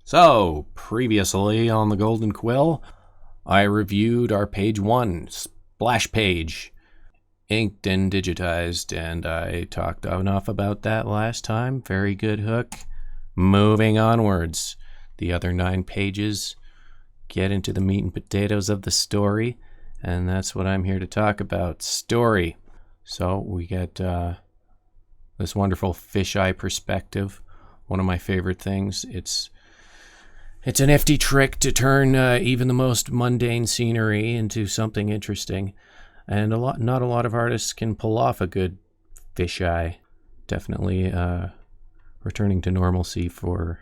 So, previously on the Golden Quill, I reviewed our page 1 splash page, inked and digitized, and I talked enough about that last time. Very good hook. Moving onwards, the other 9 pages get into the meat and potatoes of the story, and that's what I'm here to talk about, story. So we get this wonderful fisheye perspective, one of my favorite things. It's a nifty trick to turn even the most mundane scenery into something interesting, and not a lot of artists can pull off a good fisheye. Definitely returning to normalcy for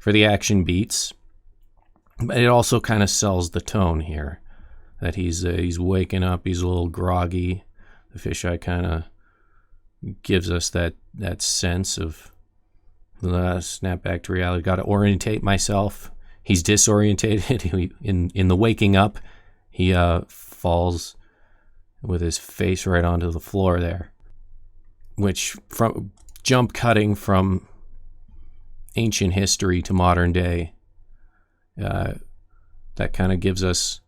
the action beats, but it also kind of sells the tone here. That he's waking up, he's a little groggy. The fisheye kind of gives us that sense of snap back to reality. Got to orientate myself. He's disorientated. in the waking up, he falls with his face right onto the floor there, which from jump cutting from ancient history to modern day, that kind of gives us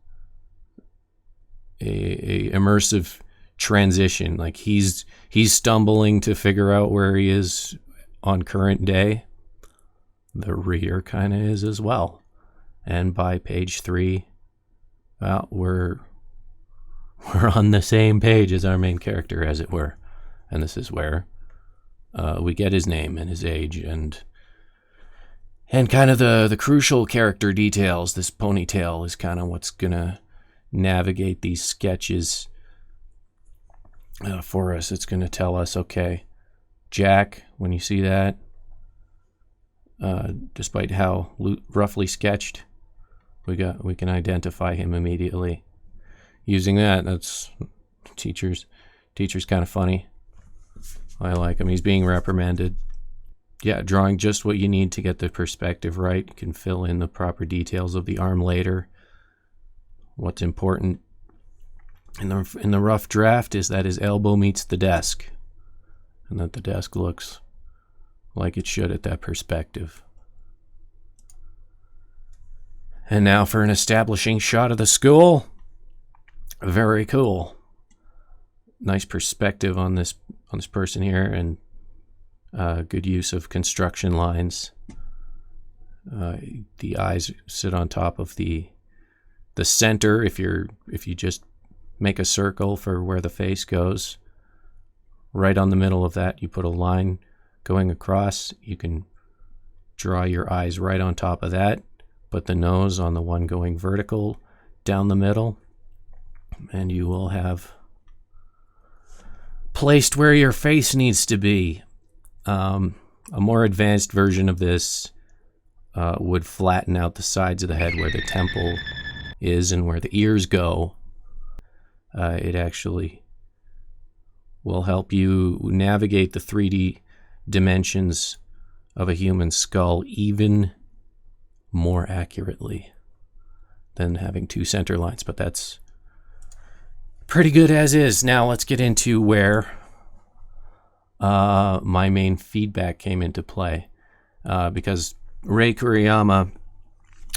a immersive transition. Like he's stumbling to figure out where he is on current day. The reader kind of is as well. And by page 3, well, we're on the same page as our main character, as it were. And this is where we get his name and his age and kind of the crucial character details. This ponytail is kind of what's gonna navigate these sketches for us. It's gonna tell us, okay, Jack, when you see that, despite how roughly sketched, we can identify him immediately. Using that's teacher's kind of funny. I like him. He's being reprimanded. Yeah, drawing just what you need to get the perspective right. You can fill in the proper details of the arm later. What's important in the rough draft is that his elbow meets the desk, and that the desk looks like it should at that perspective. And now for an establishing shot of the school. Very cool. Nice perspective on this person here, and good use of construction lines. The eyes sit on top of the center. If you just make a circle for where the face goes, right on the middle of that, you put a line going across. You can draw your eyes right on top of that. Put the nose on the one going vertical down the middle, and you will have placed where your face needs to be. A more advanced version of this would flatten out the sides of the head where the temple is and where the ears go. It actually will help you navigate the 3D dimensions of a human skull even more accurately than having 2 center lines, but that's pretty good as is. Now let's get into where my main feedback came into play, because Ray Kuriyama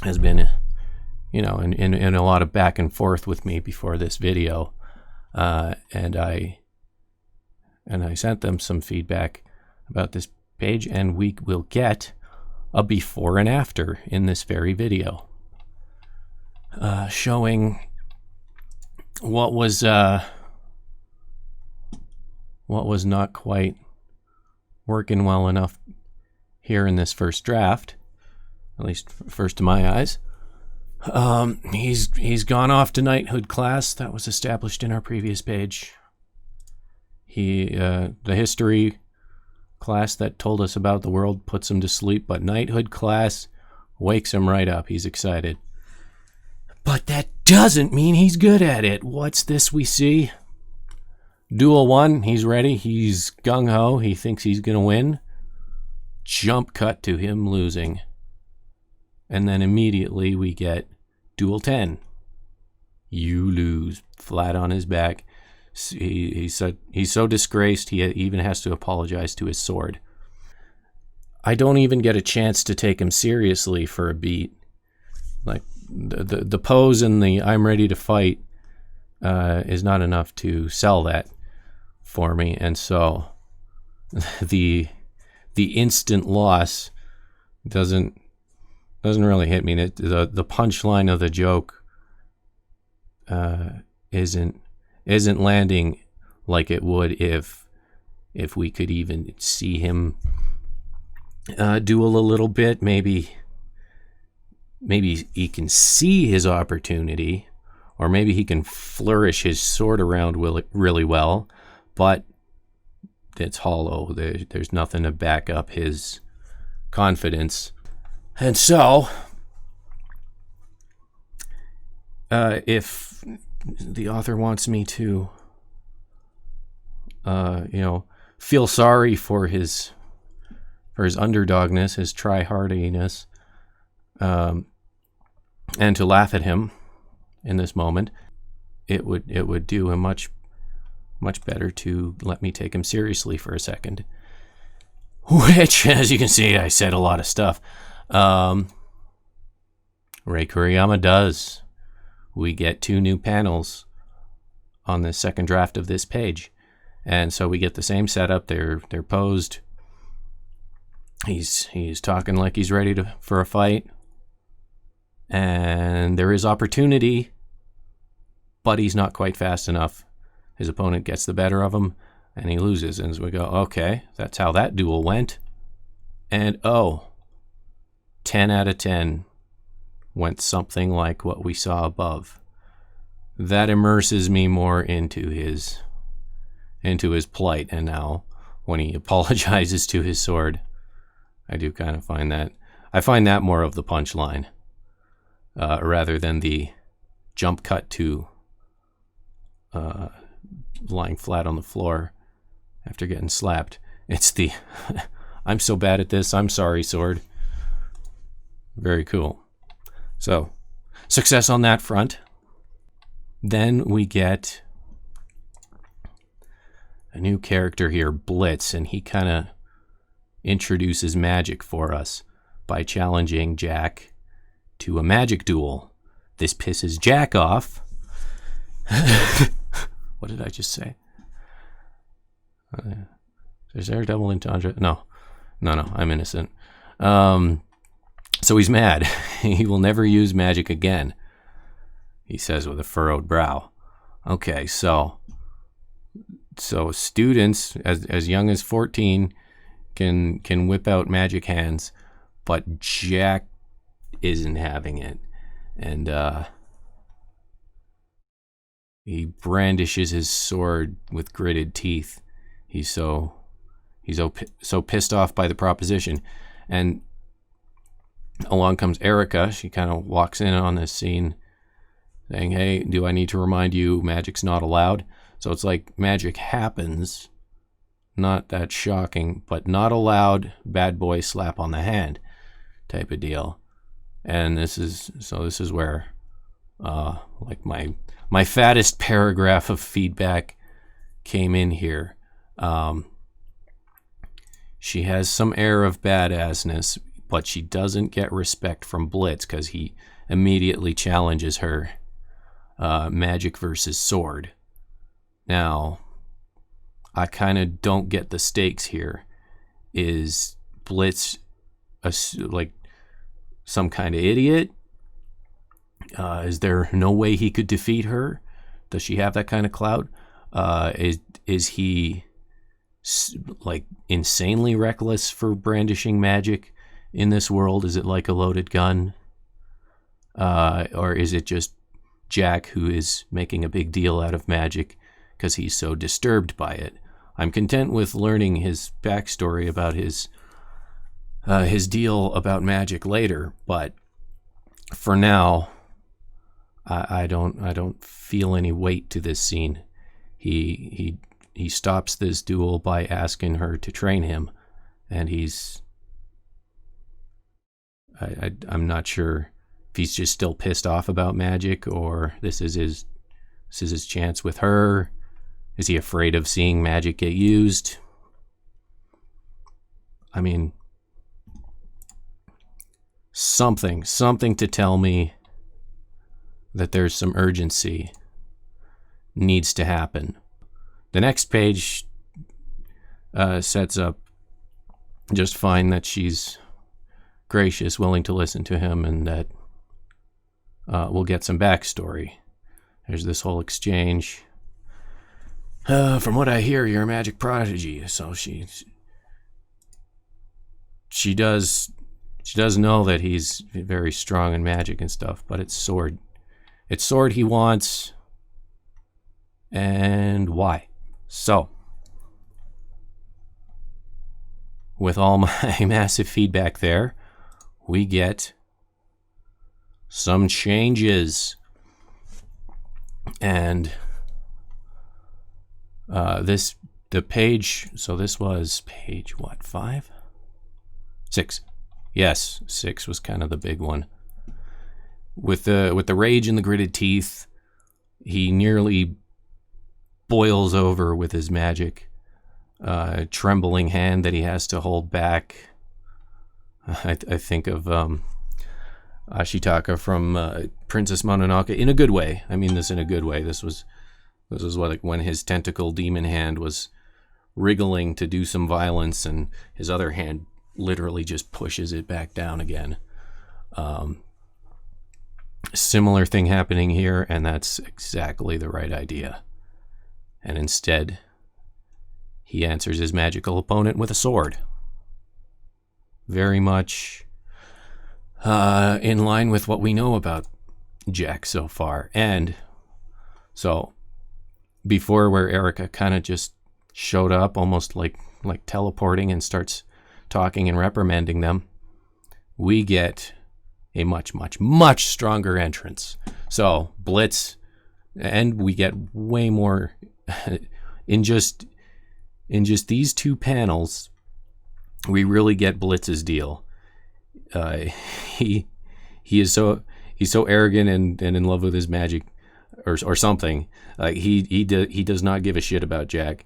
has been, in a lot of back and forth with me before this video, and I sent them some feedback about this page, and we will get a before and after in this very video, showing what was not quite working well enough here in this first draft, at least first to my eyes. He's gone off to knighthood class. That was established in our previous page. The history class that told us about the world puts him to sleep, but knighthood class wakes him right up. He's excited. But that doesn't mean he's good at it. What's this we see? Duel 1, he's ready. He's gung-ho. He thinks he's going to win. Jump cut to him losing. And then immediately we get Duel 10. You lose. Flat on his back. He's so disgraced he even has to apologize to his sword. I don't even get a chance to take him seriously for a beat. Like the pose and the I'm ready to fight is not enough to sell that for me, and so the instant loss doesn't really hit me. The punchline of the joke isn't landing like it would if we could even see him duel a little bit. Maybe he can see his opportunity, or maybe he can flourish his sword around really well, but it's hollow. There's nothing to back up his confidence. And so, if the author wants me to, feel sorry for his underdogness, his try-hardiness, and to laugh at him in this moment, it would do him much better to let me take him seriously for a second. Which, as you can see, I said a lot of stuff. Ray Kuriyama does. We get 2 new panels on the second draft of this page, and so we get the same setup. They're posed. He's talking like he's ready for a fight, and there is opportunity, but he's not quite fast enough. His opponent gets the better of him, and he loses. And so we go, okay, that's how that duel went. And 10 out of 10 went something like what we saw above. That immerses me more into his plight. And now, when he apologizes to his sword, I do kind of find that more of the punchline, rather than the jump cut to lying flat on the floor after getting slapped. It's the I'm so bad at this, I'm sorry sword. Very cool. So, success on that front. Then we get a new character here, Blitz, and he kind of introduces magic for us by challenging Jack to a magic duel. This pisses Jack off. What did I just say? Is there a double entendre? No, I'm innocent. So he's mad. He will never use magic again, he says with a furrowed brow. Okay, so students as young as 14 can whip out magic hands, but Jack isn't having it. And he brandishes his sword with gritted teeth. He's so pissed off by the proposition. And along comes Erica. She kind of walks in on this scene saying, hey, do I need to remind you magic's not allowed? So it's like magic happens, not that shocking, but not allowed, bad boy slap on the hand type of deal. And this is where like my fattest paragraph of feedback came in here. She has some air of badassness, but she doesn't get respect from Blitz because he immediately challenges her magic versus sword. Now, I kind of don't get the stakes here. Is Blitz like some kind of idiot? Is there no way he could defeat her? Does she have that kind of clout? Is he like insanely reckless for brandishing magic in this world? Is it like a loaded gun? Or is it just Jack who is making a big deal out of magic because he's so disturbed by it? I'm content with learning his backstory about his deal about magic later, but for now, I don't feel any weight to this scene. He stops this duel by asking her to train him, and I'm not sure if he's just still pissed off about magic, or this is his chance with her. Is he afraid of seeing magic get used? I mean, something to tell me that there's some urgency needs to happen. The next page sets up just fine that she's gracious, willing to listen to him, and that we'll get some backstory. There's this whole exchange. From what I hear, you're a magic prodigy, so she does know that he's very strong in magic and stuff, but it's sword. It's sword he wants, and why? So, with all my massive feedback there, we get some changes. And the page, so this was page what, 5? 6. Yes, 6 was kind of the big one. With the rage and the gritted teeth, he nearly boils over with his magic. Trembling hand that he has to hold back. I think of Ashitaka from Princess Mononoke in a good way. I mean this in a good way. This was what, like, when his tentacle demon hand was wriggling to do some violence, and his other hand literally just pushes it back down again. Similar thing happening here, and that's exactly the right idea. And instead, he answers his magical opponent with a sword. Very much in line with what we know about Jack so far. And so, before, where Erica kind of just showed up, almost like teleporting, and starts talking and reprimanding them, we get a much stronger entrance. So, Blitz, and we get way more in just these 2 panels. We really get Blitz's deal. He's so arrogant and in love with his magic, or something. He does not give a shit about Jack.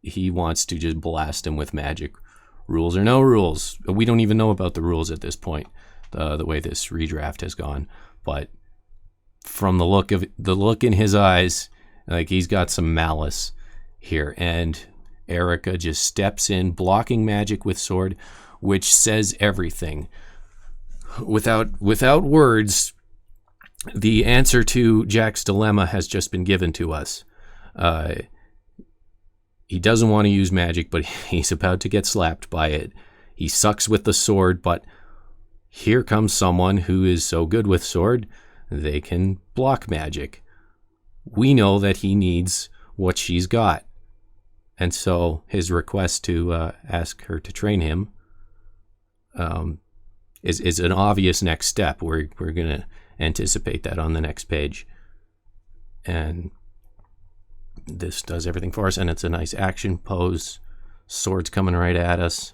He wants to just blast him with magic, rules or no rules. We don't even know about the rules at this point, the way this redraft has gone. But from the look in his eyes, like, he's got some malice here. And Erica just steps in, blocking magic with sword, which says everything. Without words, the answer to Jack's dilemma has just been given to us. He doesn't want to use magic, but he's about to get slapped by it. He sucks with the sword, but here comes someone who is so good with sword, they can block magic. We know that he needs what she's got. And so his request to ask her to train him is an obvious next step. We're going to anticipate that on the next page. And this does everything for us, and it's a nice action pose. Swords coming right at us.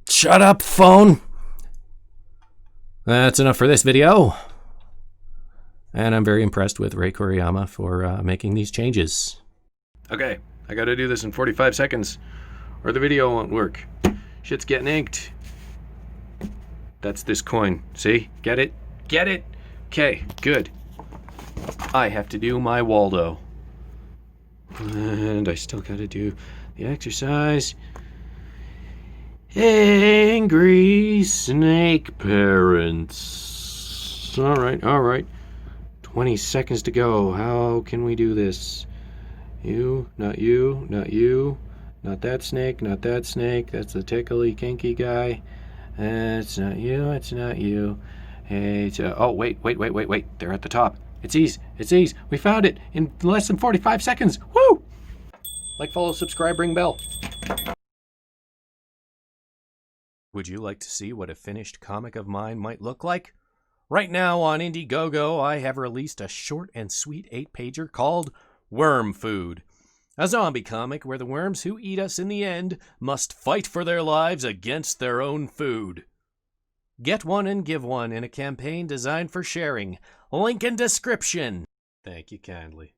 Shut up, phone! That's enough for this video. And I'm very impressed with Rei Koriyama for making these changes. Okay, I gotta do this in 45 seconds, or the video won't work. Shit's getting inked. That's this coin. See? Get it? Get it? Okay, good. I have to do my Waldo. And I still gotta do the exercise. Angry snake parents. All right. 20 seconds to go. How can we do this? You, not you, not you. Not that snake, not that snake. That's the tickly, kinky guy. It's not you, it's not you. Hey, oh, wait. They're at the top. It's ease. We found it in less than 45 seconds. Woo! Like, follow, subscribe, ring bell. Would you like to see what a finished comic of mine might look like? Right now on Indiegogo, I have released a short and sweet 8-pager called Worm Food. A zombie comic where the worms who eat us in the end must fight for their lives against their own food. Get one and give one in a campaign designed for sharing. Link in description. Thank you kindly.